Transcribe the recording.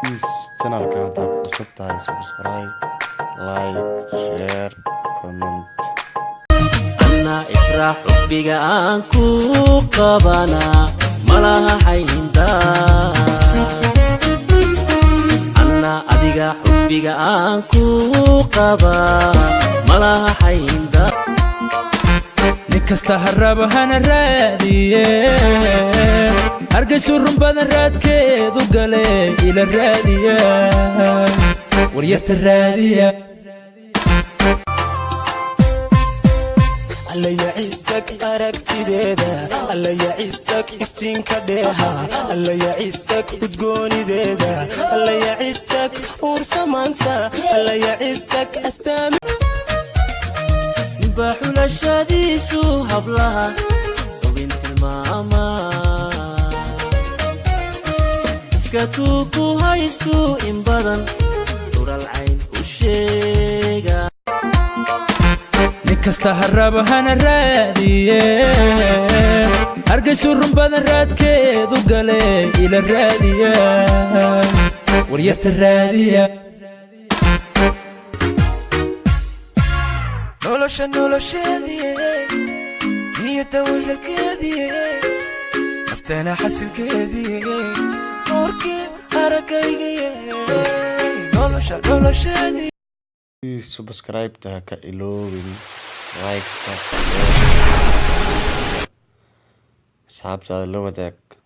Please channelka haddaad cusub tahay subscribe, like, share, comment. أنا إفرح حبك أنكو قبنا ملها حيندا أنا أديك حبك أنكو قبا ملها حيندا nikasta haraba hana raadiye hargeysu run badan raadkeedu gale ila raadiya waryarta raadiya alla yaciisag aragtideeda alla yaciisag iftiinka dheeha alla yaciisag udgoonideeda alla yaciisag ursamaanta alla yaciisag astaami بحول الشديسو هبلها وبنت الماما اسكتوكو هايستو انبضن دور العين والشيقة nikasta haraba hana raadiye hargeysu run badan raadkeedu gale ila raadiya waryarta raadiya nolosheedii niyada wehelkeedii nafteena xasilkeedii noorkii aragaygaye nolosheedii. Please subscribe ka iloobin like asxaabtaada la wadaag.